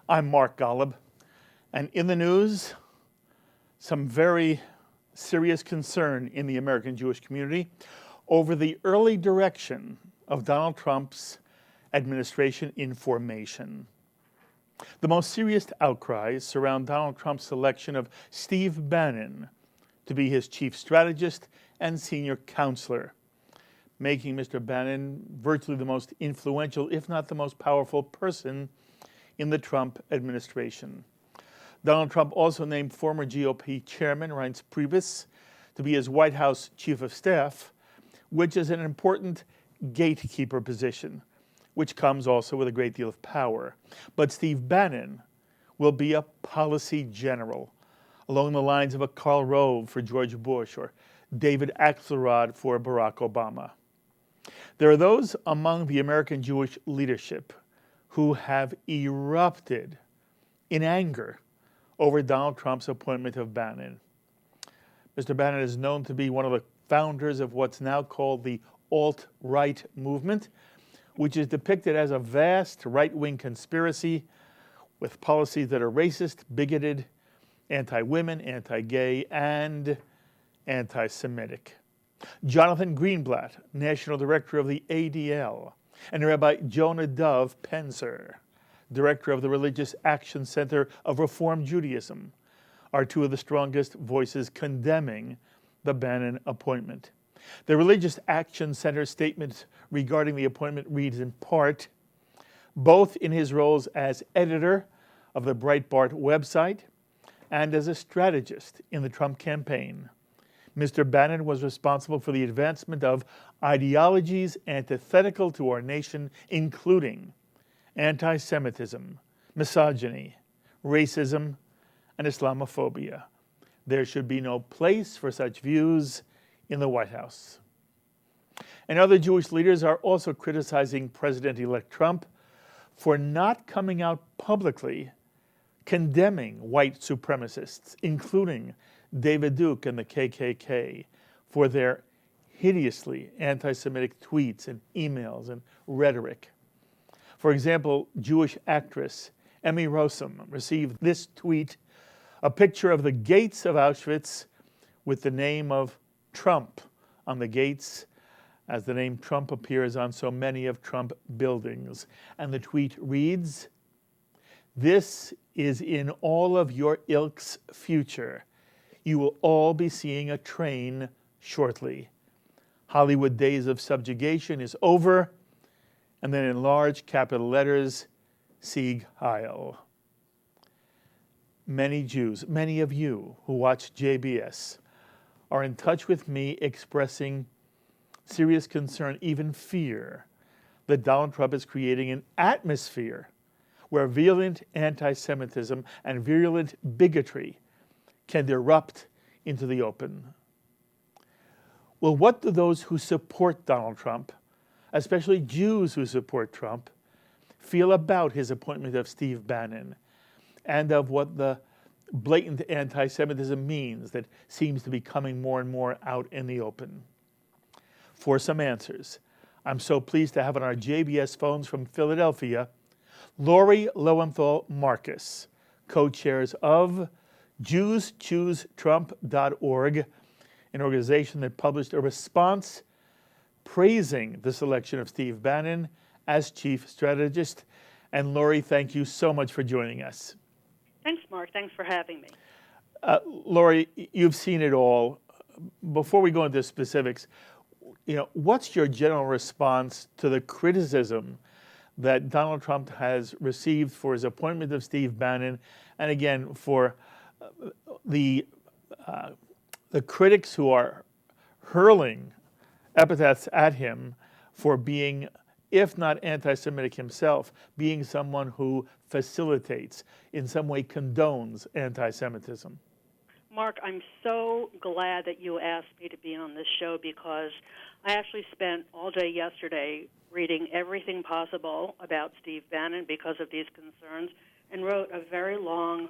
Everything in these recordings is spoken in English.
I'm Mark Golub, and in the news, some very serious concern in the American Jewish community over the early direction of Donald Trump's administration in formation. The most serious outcries surround Donald Trump's selection of Steve Bannon to be his chief strategist and senior counselor, making Mr. Bannon virtually the most influential, if not the most powerful person in the Trump administration. Donald Trump also named former GOP chairman Reince Priebus to be his White House chief of staff, which is an important gatekeeper position, which comes also with a great deal of power. But Steve Bannon will be a policy general, along the lines of a Karl Rove for George Bush or David Axelrod for Barack Obama. There are those among the American Jewish leadership who have erupted in anger over Donald Trump's appointment of Bannon. Mr. Bannon is known to be one of the founders of what's now called the alt-right movement, which is depicted as a vast right-wing conspiracy with policies that are racist, bigoted, anti-women, anti-gay, and anti-Semitic. Jonathan Greenblatt, National Director of the ADL, and Rabbi Jonah Dov Penzer, Director of the Religious Action Center of Reform Judaism, are two of the strongest voices condemning the Bannon appointment. The Religious Action Center statement regarding the appointment reads in part, both in his roles as editor of the Breitbart website and as a strategist in the Trump campaign, Mr. Bannon was responsible for the advancement of ideologies antithetical to our nation, including anti-Semitism, misogyny, racism, and Islamophobia. There should be no place for such views in the White House. And other Jewish leaders are also criticizing President-elect Trump for not coming out publicly condemning white supremacists, including David Duke and the KKK, for their hideously anti-Semitic tweets and emails and rhetoric. For example, Jewish actress Emmy Rossum received this tweet, a picture of the gates of Auschwitz with the name of Trump on the gates, as the name Trump appears on so many of Trump buildings. And the tweet reads, "This is in all of your ilk's future. You will all be seeing a train shortly. Hollywood days of subjugation is over." And then in large capital letters, Sieg Heil. Many Jews, many of you who watch JBS, are in touch with me expressing serious concern, even fear, that Donald Trump is creating an atmosphere where virulent anti-Semitism and virulent bigotry can erupt into the open. Well, what do those who support Donald Trump, especially Jews who support Trump, feel about his appointment of Steve Bannon and of what the blatant anti-Semitism means that seems to be coming more and more out in the open? For some answers, I'm so pleased to have on our JBS phones from Philadelphia, Lori Lowenthal Marcus, co-chairs of JewsChooseTrump.org, an organization that published a response praising the selection of Steve Bannon as chief strategist. And Lori, thank you so much for joining us. Thanks, Mark. Thanks for having me. Lori, you've seen it all. Before we go into specifics, what's your general response to the criticism that Donald Trump has received for his appointment of Steve Bannon, and again for the critics who are hurling epithets at him for being, if not anti-Semitic himself, being someone who facilitates, in some way condones anti-Semitism? Mark, I'm so glad that you asked me to be on this show because I actually spent all day yesterday reading everything possible about Steve Bannon because of these concerns and wrote a very long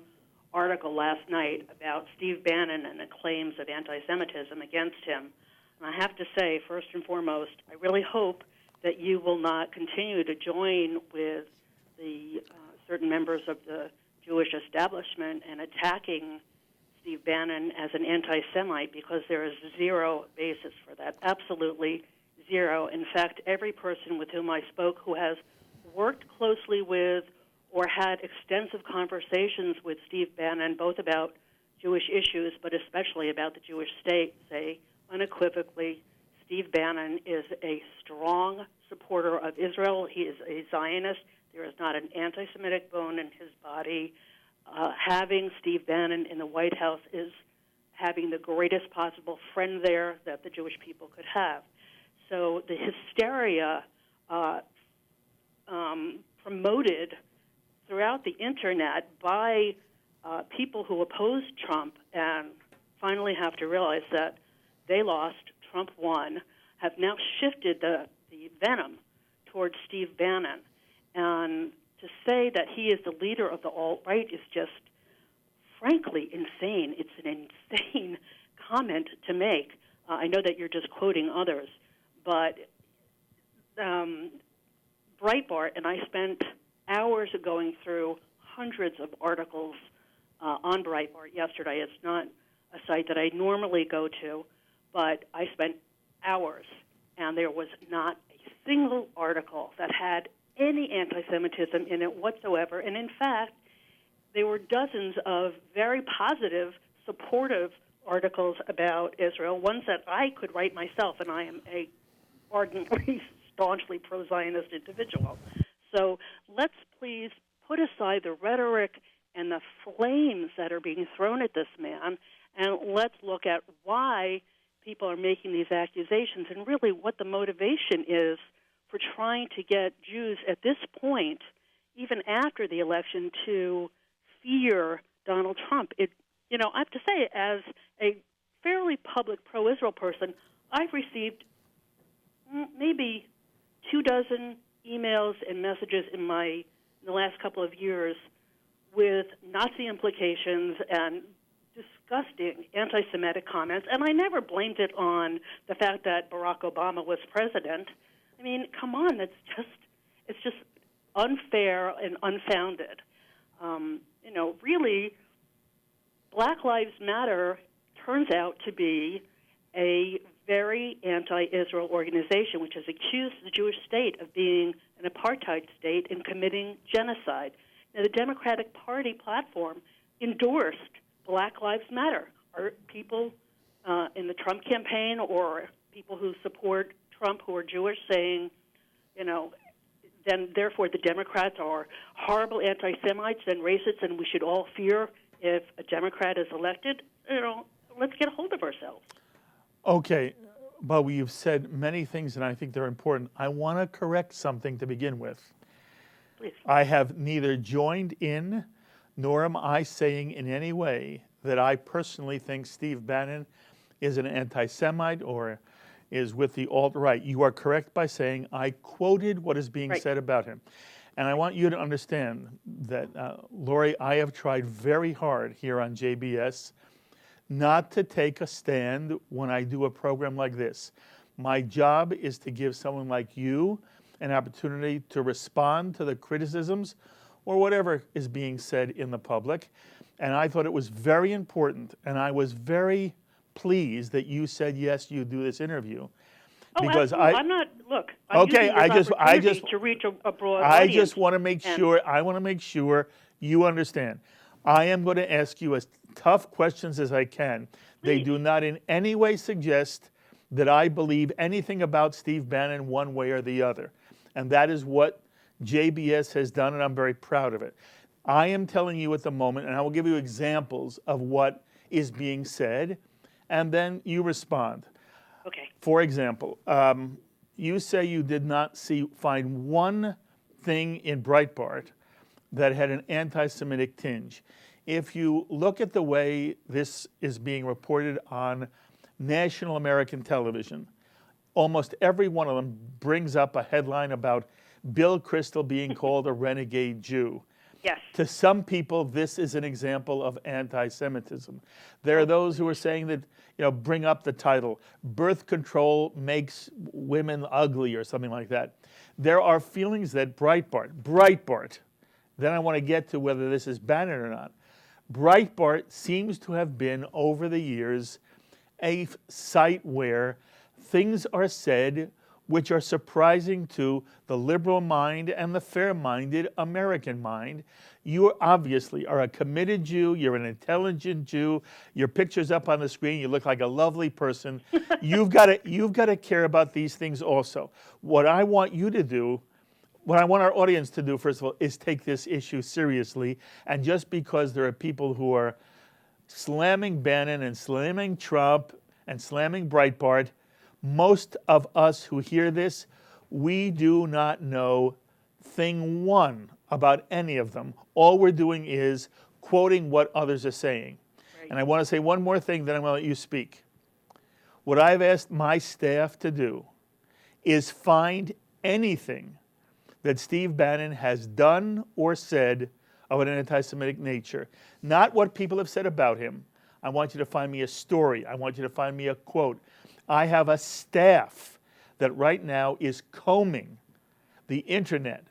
article last night about Steve Bannon and the claims of anti-Semitism against him. And I have to say, first and foremost, I really hope that you will not continue to join with the certain members of the Jewish establishment and attacking Steve Bannon as an anti-Semite because there is zero basis for that, absolutely zero. In fact, every person with whom I spoke who has worked closely with or had extensive conversations with Steve Bannon, both about Jewish issues, but especially about the Jewish state, say unequivocally, Steve Bannon is a strong supporter of Israel. He is a Zionist. There is not an anti-Semitic bone in his body. Having Steve Bannon in the White House is having the greatest possible friend there that the Jewish people could have. So the hysteria promoted throughout the Internet by people who oppose Trump and finally have to realize that they lost, Trump won, have now shifted the venom towards Steve Bannon. And to say that he is the leader of the alt-right is just, frankly, insane. It's an insane comment to make. I know that you're just quoting others, but Breitbart, and I spent hours going through hundreds of articles on Breitbart yesterday. It's not a site that I normally go to, but I spent hours, and there was not a single article that had any anti-Semitism in it whatsoever. And in fact, there were dozens of very positive, supportive articles about Israel, ones that I could write myself, and I am a ardently, staunchly pro-Zionist individual. So let's please put aside the rhetoric and the flames that are being thrown at this man, and let's look at why people are making these accusations and really what the motivation is for trying to get Jews at this point, even after the election, to fear Donald Trump. I have to say, as a fairly public pro-Israel person, I've received maybe 24 emails and messages in the last couple of years with Nazi implications and disgusting anti-Semitic comments, and I never blamed it on the fact that Barack Obama was president. I mean, come on, it's just unfair and unfounded. Really, Black Lives Matter turns out to be a very anti-Israel organization, which has accused the Jewish state of being an apartheid state and committing genocide. Now, the Democratic Party platform endorsed Black Lives Matter. Are people in the Trump campaign or people who support Trump who are Jewish saying, then therefore the Democrats are horrible anti-Semites and racists and we should all fear if a Democrat is elected? Let's get a hold of ourselves. Okay, but we've said many things, and I think they're important. I want to correct something to begin with. Please. I have neither joined in, nor am I saying in any way that I personally think Steve Bannon is an anti-Semite or is with the alt-right. You are correct by saying I quoted what is being said about him. And I want you to understand that, Lori, I have tried very hard here on JBS not to take a stand when I do a program like this. My job is to give someone like you an opportunity to respond to the criticisms or whatever is being said in the public. And I thought it was very important, and I was very pleased that you said, yes, you do this interview. Because I'm not, look, I'm okay, I just to reach a broad audience. I just want to make sure you understand. I am going to ask you as tough questions as I can. They do not in any way suggest that I believe anything about Steve Bannon one way or the other. And that is what JBS has done, and I'm very proud of it. I am telling you at the moment, and I will give you examples of what is being said, and then you respond. Okay. For example, you say you did not find one thing in Breitbart that had an anti-Semitic tinge. If you look at the way this is being reported on national American television, almost every one of them brings up a headline about Bill Kristol being called a renegade Jew. Yes. To some people, this is an example of anti-Semitism. There are those who are saying that, bring up the title, birth control makes women ugly or something like that. There are feelings that Breitbart, Then I want to get to whether this is Bannon or not. Breitbart seems to have been, over the years, a site where things are said which are surprising to the liberal mind and the fair-minded American mind. You obviously are a committed Jew, you're an intelligent Jew, your picture's up on the screen, you look like a lovely person. You've got to care about these things also. What I want you to do, what I want our audience to do, first of all, is take this issue seriously. And just because there are people who are slamming Bannon and slamming Trump and slamming Breitbart, most of us who hear this, we do not know thing one about any of them. All we're doing is quoting what others are saying. Right. And I want to say one more thing, then I'm going to let you speak. What I've asked my staff to do is find anything that Steve Bannon has done or said of an anti-Semitic nature. Not what people have said about him. I want you to find me a story. I want you to find me a quote. I have a staff that right now is combing the internet,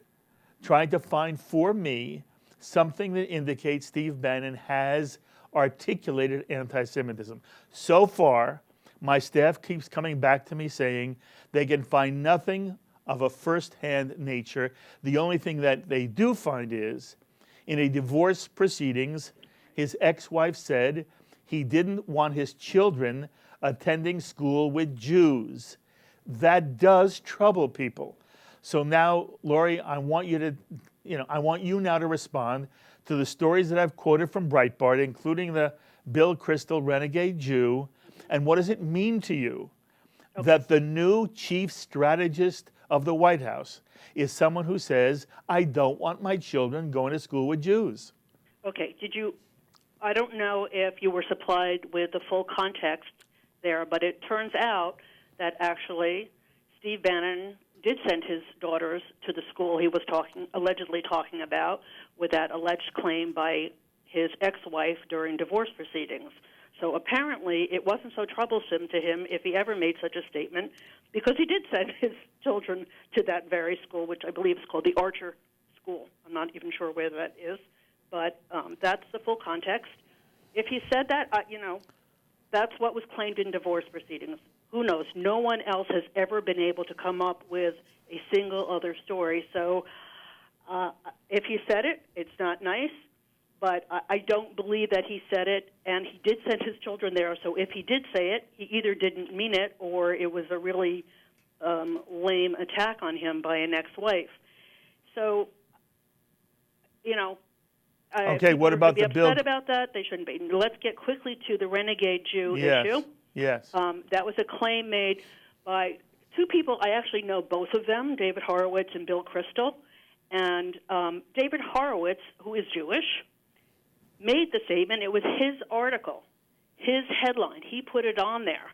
trying to find for me something that indicates Steve Bannon has articulated anti-Semitism. So far, my staff keeps coming back to me saying they can find nothing of a first-hand nature. The only thing that they do find is, in a divorce proceedings, his ex-wife said he didn't want his children attending school with Jews. That does trouble people. So now, Lori, I want you now to respond to the stories that I've quoted from Breitbart, including the Bill Kristol renegade Jew, and what does it mean to you that the new chief strategist of the White House is someone who says, I don't want my children going to school with Jews? Okay, I don't know if you were supplied with the full context there, but it turns out that actually Steve Bannon did send his daughters to the school he was allegedly talking about, with that alleged claim by his ex-wife during divorce proceedings. So apparently it wasn't so troublesome to him if he ever made such a statement, because he did send his children to that very school, which I believe is called the Archer School. I'm not even sure where that is, but that's the full context. If he said that, that's what was claimed in divorce proceedings. Who knows? No one else has ever been able to come up with a single other story. So if he said it, it's not nice, but I don't believe that he said it, and he did send his children there. So if he did say it, he either didn't mean it or it was a really lame attack on him by an ex-wife. So, okay, what about the bill? Upset about that, they shouldn't be. Let's get quickly to the renegade Jew issue. Yes. That was a claim made by two people. I actually know both of them, David Horowitz and Bill Kristol. And David Horowitz, who is Jewish, made the statement. It was his article, his headline. He put it on there.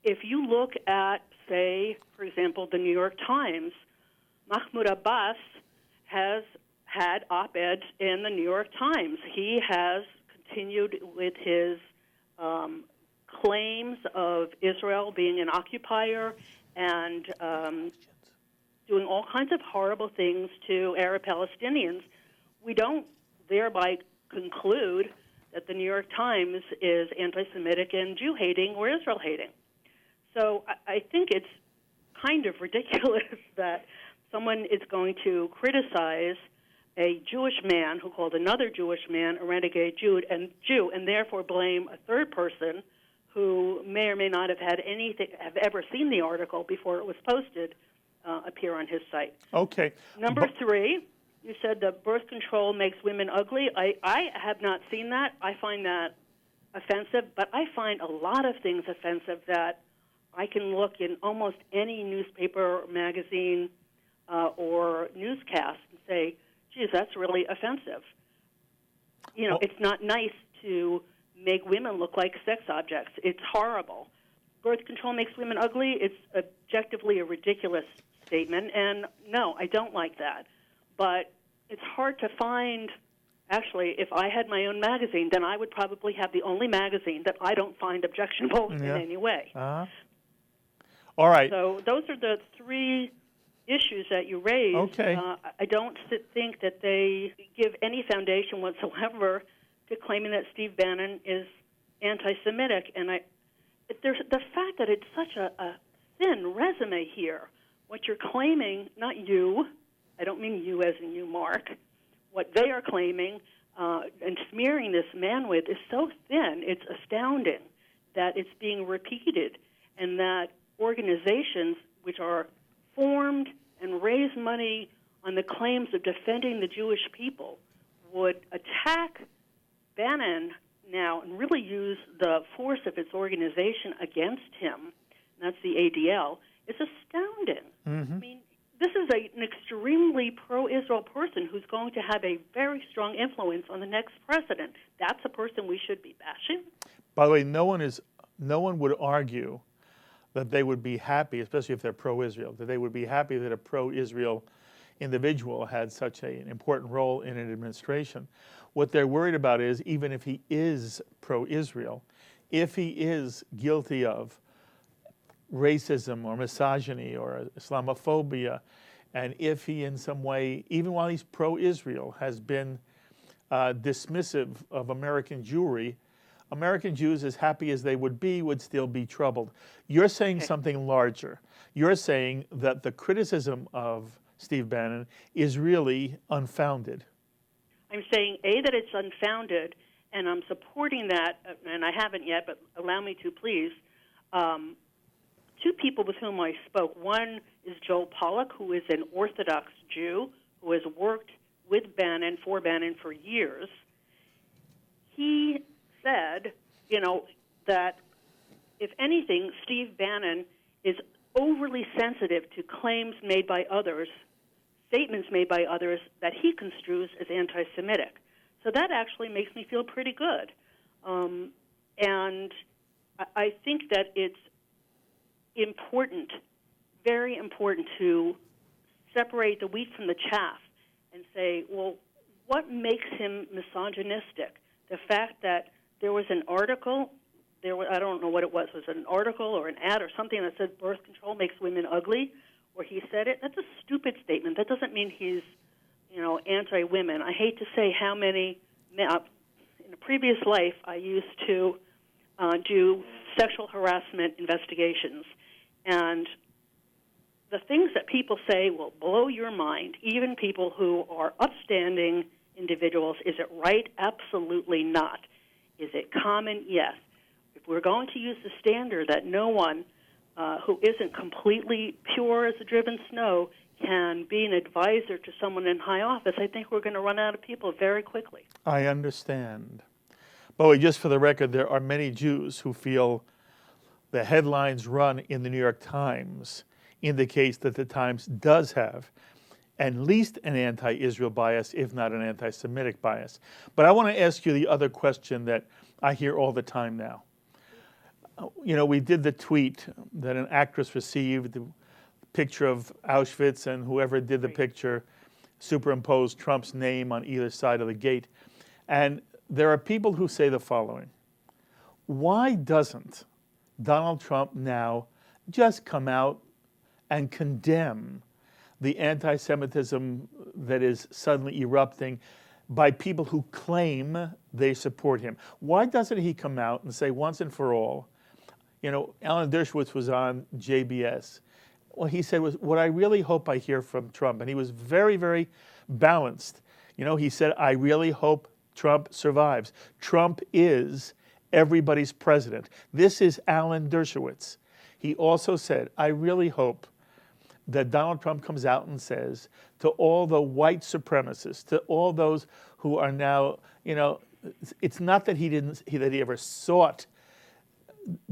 If you look at, say, for example, the New York Times, Mahmoud Abbas has had op-eds in the New York Times. He has continued with his claims of Israel being an occupier and doing all kinds of horrible things to Arab Palestinians. We don't thereby conclude that the New York Times is anti-Semitic and Jew-hating or Israel-hating. So I think it's kind of ridiculous that someone is going to criticize a Jewish man who called another Jewish man a renegade Jew, and therefore blame a third person who may or may not have have ever seen the article before it was posted, appear on his site. Okay. Number three, you said that birth control makes women ugly. I have not seen that. I find that offensive, but I find a lot of things offensive that I can look in almost any newspaper, or magazine, or newscast and say, geez, that's really offensive. It's not nice to make women look like sex objects. It's horrible. Birth control makes women ugly. It's objectively a ridiculous statement, and no, I don't like that. But it's hard to find. Actually, if I had my own magazine, then I would probably have the only magazine that I don't find objectionable in any way. All right. So those are the three issues that you raised, Okay. I don't think that they give any foundation whatsoever to claiming that Steve Bannon is anti-Semitic. And there's the fact that it's such a thin resume here. What you're claiming, not you, I don't mean you as in you, Mark, what they are claiming and smearing this man with is so thin, it's astounding that it's being repeated, and that organizations which are formed and raise money on the claims of defending the Jewish people would attack Bannon now and really use the force of its organization against him. That's the ADL. It's astounding. Mm-hmm. I mean, this is an extremely pro-Israel person who's going to have a very strong influence on the next president. That's a person we should be bashing. By the way, no one would argue that they would be happy, especially if they're pro-Israel, that they would be happy that a pro-Israel individual had such an important role in an administration. What they're worried about is, even if he is pro-Israel, if he is guilty of racism or misogyny or Islamophobia, and if he in some way, even while he's pro-Israel, has been dismissive of American Jewry, American Jews, as happy as they would still be troubled. You're saying something larger. You're saying that the criticism of Steve Bannon is really unfounded. I'm saying, A, that it's unfounded, and I'm supporting that, and I haven't yet, but allow me to, please. Two people with whom I spoke. One is Joel Pollack, who is an Orthodox Jew who has worked with Bannon, for Bannon, for years. He said, that if anything, Steve Bannon is overly sensitive to claims made by others, statements made by others that he construes as anti-Semitic. So that actually makes me feel pretty good. And I think that it's important, very important, to separate the wheat from the chaff and say, well, what makes him misogynistic? The fact that there was an article, I don't know what it was an article or an ad or something that said birth control makes women ugly, or he said it, that's a stupid statement. That doesn't mean he's, anti-women. I hate to say how many, in a previous life, I used to do sexual harassment investigations, and the things that people say will blow your mind, even people who are upstanding individuals. Is it right? Absolutely not. Is it common? Yes. If we're going to use the standard that no one who isn't completely pure as a driven snow can be an advisor to someone in high office, I think we're going to run out of people very quickly. I understand. But just for the record, there are many Jews who feel the headlines run in the New York Times indicates that the Times does have at least an anti-Israel bias, if not an anti-Semitic bias. But I want to ask you the other question that I hear all the time now. We did the tweet that an actress received, the picture of Auschwitz, and whoever did the picture superimposed Trump's name on either side of the gate. And there are people who say the following: why doesn't Donald Trump now just come out and condemn the anti-Semitism that is suddenly erupting by people who claim they support him? Why doesn't he come out and say once and for all, Alan Dershowitz was on JBS. What he said was, what I really hope I hear from Trump, and he was very, very balanced. He said, I really hope Trump survives. Trump is everybody's president. This is Alan Dershowitz. He also said, I really hope that Donald Trump comes out and says to all the white supremacists, to all those who are now, it's not that he ever sought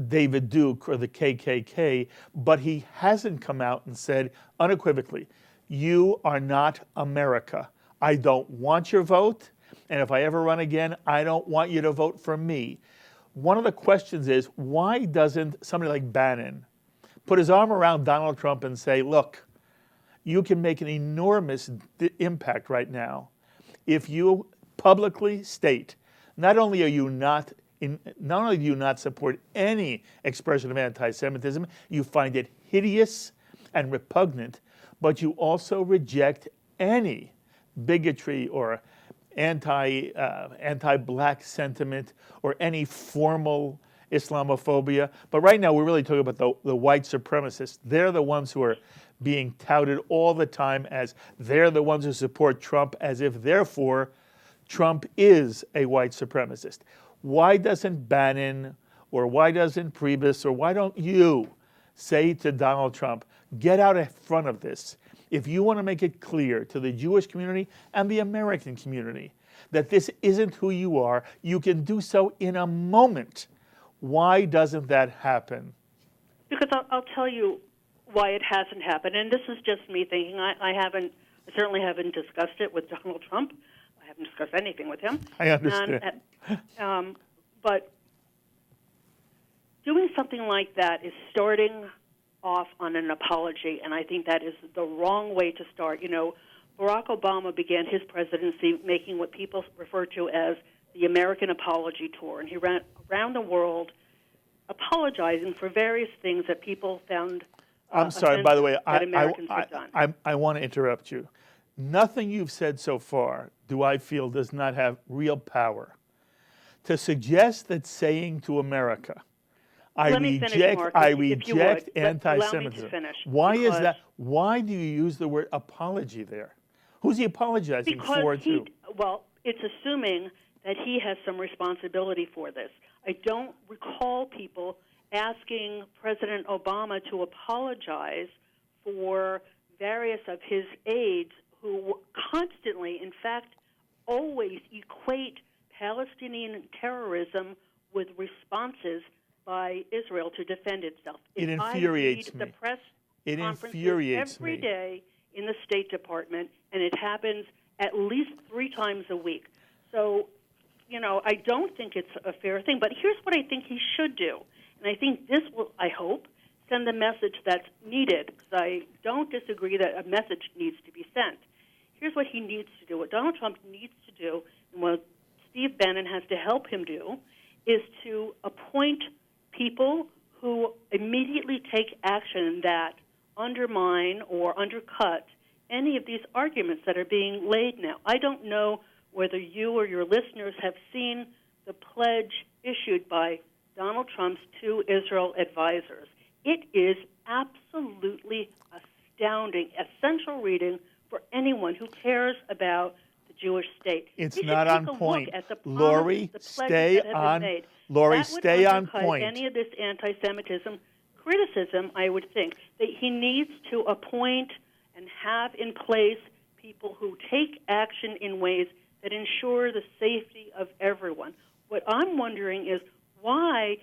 David Duke or the KKK, but he hasn't come out and said unequivocally, you are not America. I don't want your vote, and if I ever run again, I don't want you to vote for me. One of the questions is, why doesn't somebody like Bannon put his arm around Donald Trump and say, look, you can make an enormous impact right now if you publicly state, not only do you not support any expression of anti-Semitism, you find it hideous and repugnant, but you also reject any bigotry or anti-black sentiment or any formal Islamophobia. But right now, we're really talking about the white supremacists. They're the ones who are being touted all the time as they're the ones who support Trump, as if, therefore, Trump is a white supremacist. Why doesn't Bannon or why doesn't Priebus or why don't you say to Donald Trump, get out in front of this? If you want to make it clear to the Jewish community and the American community that this isn't who you are, you can do so in a moment. Why doesn't that happen? Because I'll tell you why it hasn't happened, and this is just me thinking. I certainly haven't discussed it with Donald Trump. I haven't discussed anything with him. I understand. But doing something like that is starting off on an apology, and I think that is the wrong way to start. You know, Barack Obama began his presidency making what people refer to as the American Apology Tour, and he ran around the world apologizing for various things that people found I'm sorry, by the way, Americans had done. I want to interrupt you. Nothing you've said so far do I feel does not have real power. To suggest that saying to America, I reject anti-Semitism. Why is that? Why do you use the word apology there? Who's he apologizing for to? Well, it's assuming that he has some responsibility for this. I don't recall people asking President Obama to apologize for various of his aides who constantly, in fact, always equate Palestinian terrorism with responses by Israel to defend itself. It infuriates me. The press it conferences infuriates every me. day in the State Department, and it happens at least 3 times a week. So, you know, I don't think it's a fair thing. But here's what I think he should do. And I think this will, I hope, send the message that's needed, because I don't disagree that a message needs to be sent. Here's what he needs to do. What Donald Trump needs to do, and what Steve Bannon has to help him do, is to appoint people who immediately take action that undermine or undercut any of these arguments that are being laid now. I don't know whether you or your listeners have seen the pledge issued by Donald Trump's 2 Israel advisors. It is absolutely astounding, essential reading for anyone who cares about the Jewish state. It's not on point. Lori, stay on. Lori, stay on point. Any of this anti-Semitism criticism, I would think, that he needs to appoint and have in place people who take action in ways that ensure the safety of everyone. What I'm wondering is, why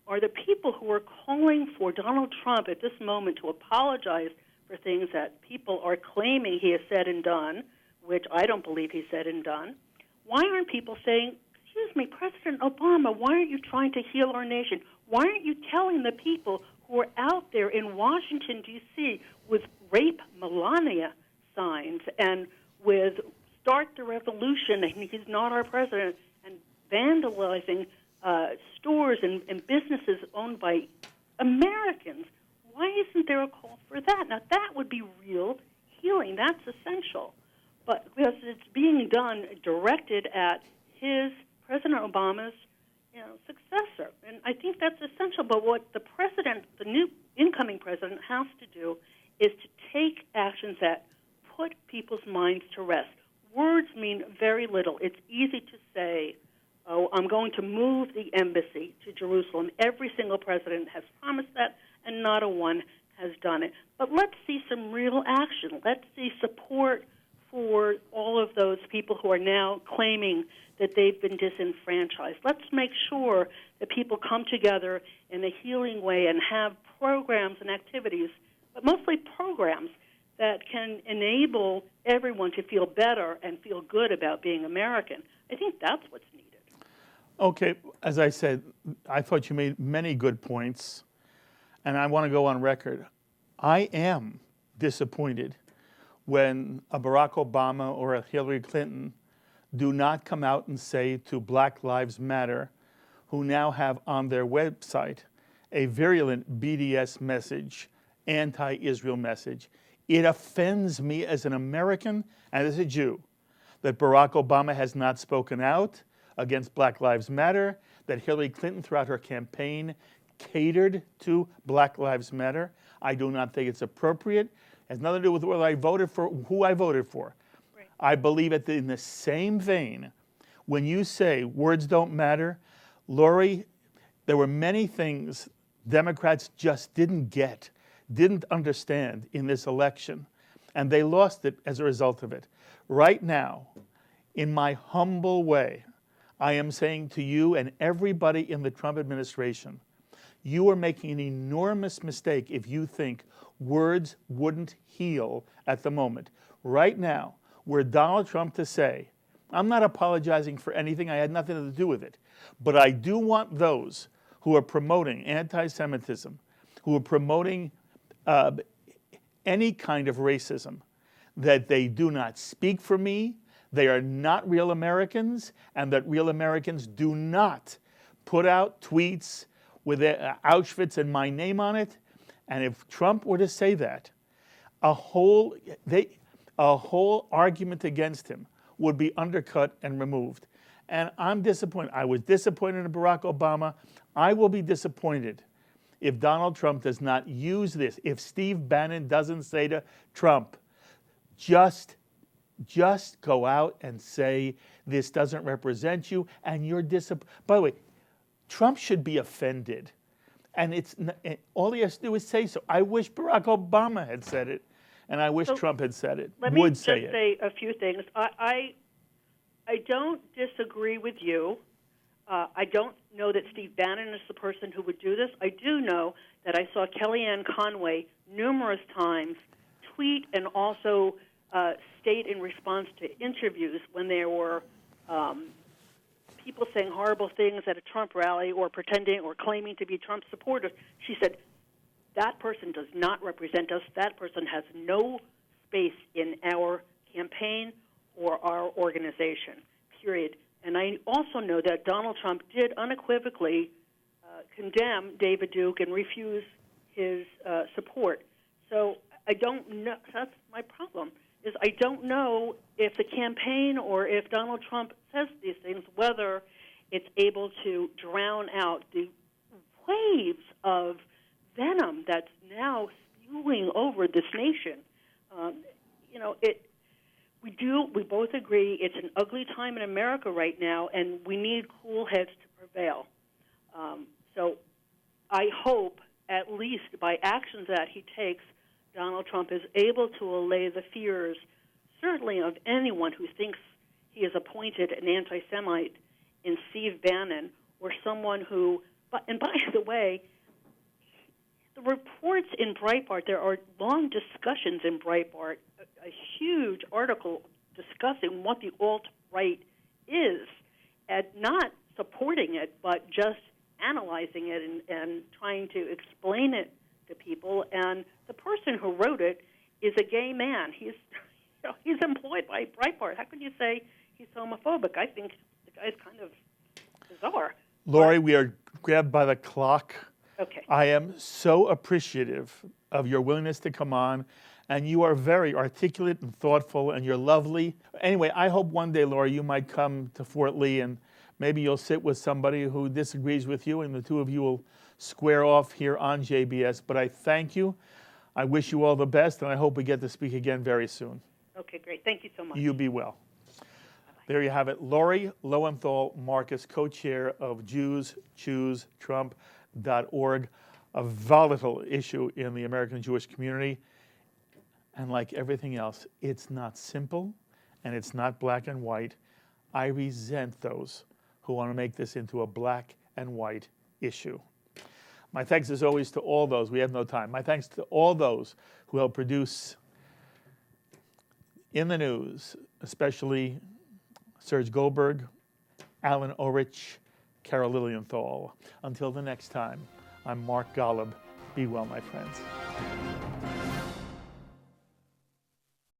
are the people who are calling for Donald Trump at this moment to apologize for things that people are claiming he has said and done, which I don't believe he said and done, why aren't people saying, excuse me, President Obama, why aren't you trying to heal our nation? Why aren't you telling the people who are out there in Washington, D.C. with Rape Melania signs and with Start the Revolution, and he's not our president, and vandalizing stores and businesses owned by Americans? Why isn't there a call for that? Now, that would be real healing. That's essential. But because it's being done directed at President Obama's successor. And I think that's essential. But what the president, the new incoming president, has to do is to take actions that put people's minds to rest. Words mean very little. It's easy to say, oh, I'm going to move the embassy to Jerusalem. Every single president has promised that, and not a one has done it. But let's see some real action. Let's see support for all of those people who are now claiming that they've been disenfranchised. Let's make sure that people come together in a healing way and have programs and activities, but mostly programs that can enable everyone to feel better and feel good about being American. I think that's what's needed. Okay, as I said, I thought you made many good points, and I want to go on record. I am disappointed when a Barack Obama or a Hillary Clinton do not come out and say to Black Lives Matter, who now have on their website a virulent BDS message, anti-Israel message. It offends me as an American and as a Jew that Barack Obama has not spoken out against Black Lives Matter, that Hillary Clinton throughout her campaign catered to Black Lives Matter. I do not think it's appropriate. It has nothing to do with whether I voted for, who I voted for. Right. I believe in the same vein, when you say words don't matter, Lori, there were many things Democrats just didn't get, didn't understand in this election, and they lost it as a result of it. Right now, in my humble way, I am saying to you and everybody in the Trump administration, you are making an enormous mistake if you think words wouldn't heal at the moment. Right now, were Donald Trump to say, I'm not apologizing for anything, I had nothing to do with it, but I do want those who are promoting anti-Semitism, who are promoting any kind of racism, that they do not speak for me, they are not real Americans, and that real Americans do not put out tweets with Auschwitz and my name on it. And if Trump were to say that, a whole argument against him would be undercut and removed. And I'm disappointed. I was disappointed in Barack Obama. I will be disappointed if Donald Trump does not use this. If Steve Bannon doesn't say to Trump, just go out and say this doesn't represent you and you're disappointed. By the way, Trump should be offended. And all he has to do is say so. I wish Barack Obama had said it, and I wish Trump had said it, Let me just say a few things. I don't disagree with you. I don't know that Steve Bannon is the person who would do this. I do know that I saw Kellyanne Conway numerous times tweet and also state in response to interviews when there were people saying horrible things at a Trump rally or pretending or claiming to be Trump supporters. She said, that person does not represent us. That person has no space in our campaign or our organization, period. And I also know that Donald Trump did unequivocally condemn David Duke and refuse his support. So I don't know. That's my problem, is I don't know if the campaign or if Donald Trump says these things, whether it's able to drown out the waves of venom that's now spewing over this nation. We both agree it's an ugly time in America right now, and we need cool heads to prevail. So I hope, at least by actions that he takes, Donald Trump is able to allay the fears, certainly of anyone who thinks he has appointed an anti-Semite in Steve Bannon, or someone who, and by the way, the reports in Breitbart, there are long discussions in Breitbart, a huge article discussing what the alt-right is, and not supporting it, but just analyzing it and trying to explain it to people. And the person who wrote it is a gay man. He's employed by Breitbart. How can you say he's homophobic? I think the guy's kind of bizarre. Lori, we are grabbed by the clock. Okay. I am so appreciative of your willingness to come on, and you are very articulate and thoughtful, and you're lovely. Anyway, I hope one day, Lori, you might come to Fort Lee, and maybe you'll sit with somebody who disagrees with you, and the two of you will square off here on JBS. But I thank you. I wish you all the best, and I hope we get to speak again very soon. Okay, great. Thank you so much. You be well. There you have it. Lori Lowenthal Marcus, co-chair of JewsChooseTrump.org, a volatile issue in the American Jewish community. And like everything else, it's not simple and it's not black and white. I resent those who want to make this into a black and white issue. My thanks as always to all those, we have no time, my thanks to all those who helped produce In the News, especially Serge Goldberg, Alan Orich, Carol Lilienthal. Until the next time, I'm Mark Golub. Be well, my friends.